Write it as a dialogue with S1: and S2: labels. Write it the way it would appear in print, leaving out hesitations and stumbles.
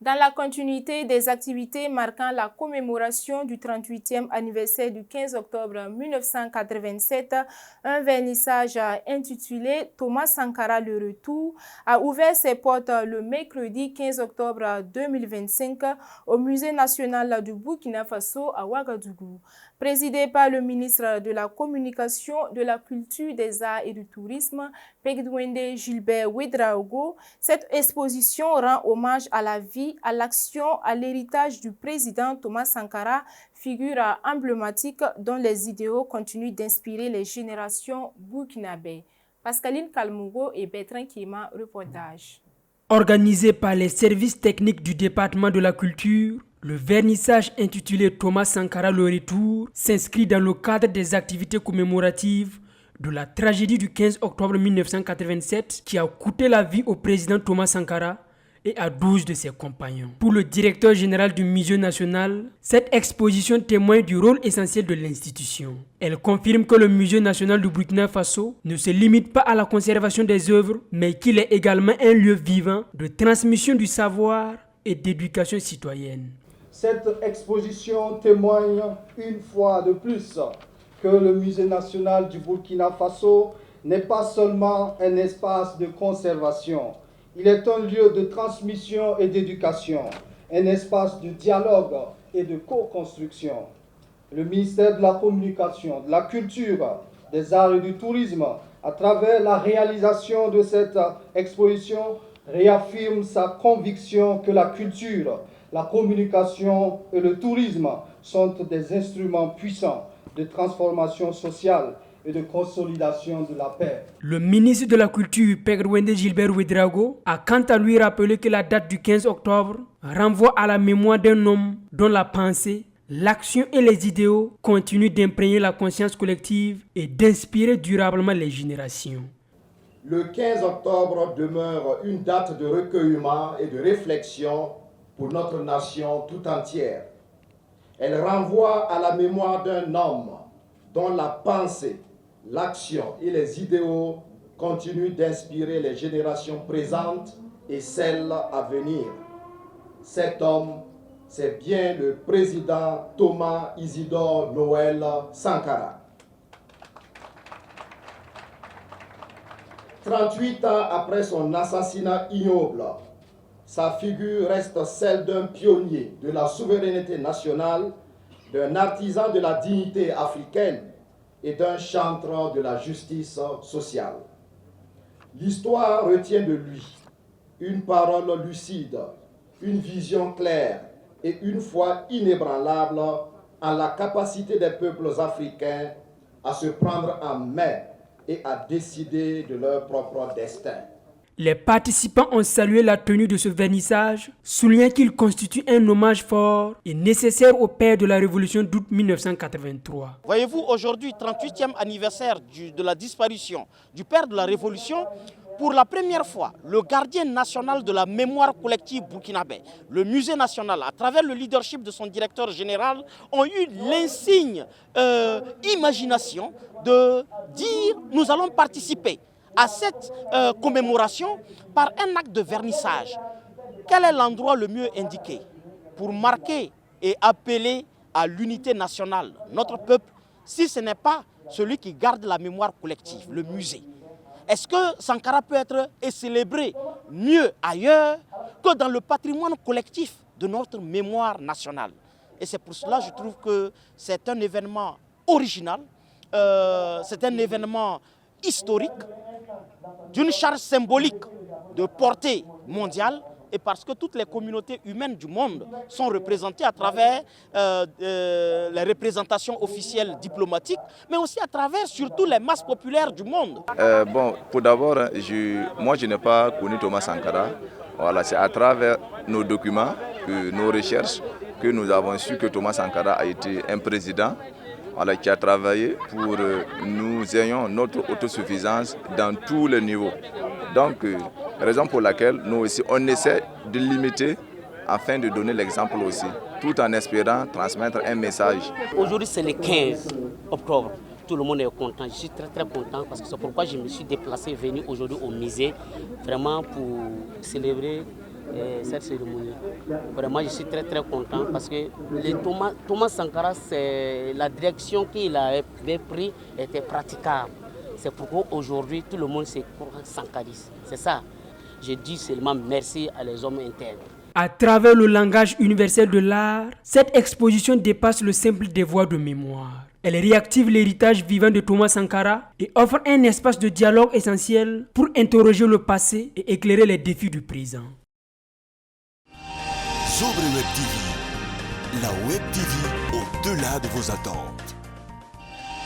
S1: Dans la continuité des activités marquant la commémoration du 38e anniversaire du 15 octobre 1987, un vernissage intitulé Thomas Sankara le retour a ouvert ses portes le mercredi 15 octobre 2025 au Musée national du Burkina Faso à Ouagadougou. Présidé par le ministre de la Communication, de la Culture, des Arts et du Tourisme, Pegdouende Gilbert Ouedraogo, cette exposition rend hommage à la vie, à l'action, à l'héritage du président Thomas Sankara, figure emblématique dont les idéaux continuent d'inspirer les générations burkinabées. Pascaline Kalmougo et Bertrand Kima, reportage.
S2: Organisé par les services techniques du département de la culture, le vernissage intitulé Thomas Sankara le retour s'inscrit dans le cadre des activités commémoratives de la tragédie du 15 octobre 1987 qui a coûté la vie au président Thomas Sankara et à 12 de ses compagnons. Pour le directeur général du Musée national, cette exposition témoigne du rôle essentiel de l'institution. Elle confirme que le Musée national du Burkina Faso ne se limite pas à la conservation des œuvres, mais qu'il est également un lieu vivant de transmission du savoir et d'éducation citoyenne.
S3: Cette exposition témoigne une fois de plus que le Musée national du Burkina Faso n'est pas seulement un espace de conservation. Il est un lieu de transmission et d'éducation, un espace de dialogue et de co-construction. Le ministère de la Communication, de la Culture, des Arts et du Tourisme, à travers la réalisation de cette exposition, réaffirme sa conviction que la culture, la communication et le tourisme sont des instruments puissants de transformation sociale et de consolidation de la paix.
S2: Le ministre de la Culture, Pegdouende Gilbert Ouedraogo, a quant à lui rappelé que la date du 15 octobre renvoie à la mémoire d'un homme dont la pensée, l'action et les idéaux continuent d'imprégner la conscience collective et d'inspirer durablement les générations.
S4: Le 15 octobre demeure une date de recueillement et de réflexion pour notre nation tout entière. Elle renvoie à la mémoire d'un homme dont la pensée, l'action et les idéaux continuent d'inspirer les générations présentes et celles à venir. Cet homme, c'est bien le président Thomas Isidore Noël Sankara. 38 ans après son assassinat ignoble, sa figure reste celle d'un pionnier de la souveraineté nationale, d'un artisan de la dignité africaine et d'un chantre de la justice sociale. L'histoire retient de lui une parole lucide, une vision claire et une foi inébranlable en la capacité des peuples africains à se prendre en main et à décider de leur propre destin.
S2: Les participants ont salué la tenue de ce vernissage, soulignant qu'il constitue un hommage fort et nécessaire au père de la Révolution d'août 1983.
S5: Voyez-vous, aujourd'hui, 38e anniversaire de la disparition du père de la Révolution, pour la première fois, le gardien national de la mémoire collective burkinabé, le Musée national, à travers le leadership de son directeur général, ont eu l'insigne imagination de dire « nous allons participer » à cette commémoration par un acte de vernissage. Quel est l'endroit le mieux indiqué pour marquer et appeler à l'unité nationale, notre peuple, si ce n'est pas celui qui garde la mémoire collective, le musée? Est-ce que Sankara peut être célébré mieux ailleurs que dans le patrimoine collectif de notre mémoire nationale? Et c'est pour cela que je trouve que c'est un événement original, c'est un événement historique, d'une charge symbolique de portée mondiale, et parce que toutes les communautés humaines du monde sont représentées à travers les représentations officielles diplomatiques, mais aussi à travers surtout les masses populaires du monde.
S6: Pour d'abord, moi je n'ai pas connu Thomas Sankara. Voilà, c'est à travers nos documents, nos recherches, que nous avons su que Thomas Sankara a été un président qui a travaillé pour que nous ayons notre autosuffisance dans tous les niveaux. Donc, raison pour laquelle nous aussi, on essaie de limiter afin de donner l'exemple aussi, tout en espérant transmettre un message.
S7: Aujourd'hui, c'est le 15 octobre. Tout le monde est content. Je suis très très content parce que c'est pourquoi je me suis déplacé, venu aujourd'hui au musée, vraiment pour célébrer cette cérémonie. Vraiment, je suis très content parce que Thomas Sankara, la direction qu'il avait prise était praticable. C'est pourquoi aujourd'hui tout le monde se croit sankariste. C'est ça. Je dis seulement merci à les hommes internes.
S2: À travers le langage universel de l'art, cette exposition dépasse le simple devoir de mémoire. Elle réactive l'héritage vivant de Thomas Sankara et offre un espace de dialogue essentiel pour interroger le passé et éclairer les défis du présent.
S8: Sobre Web TV, la Web TV au-delà de vos attentes.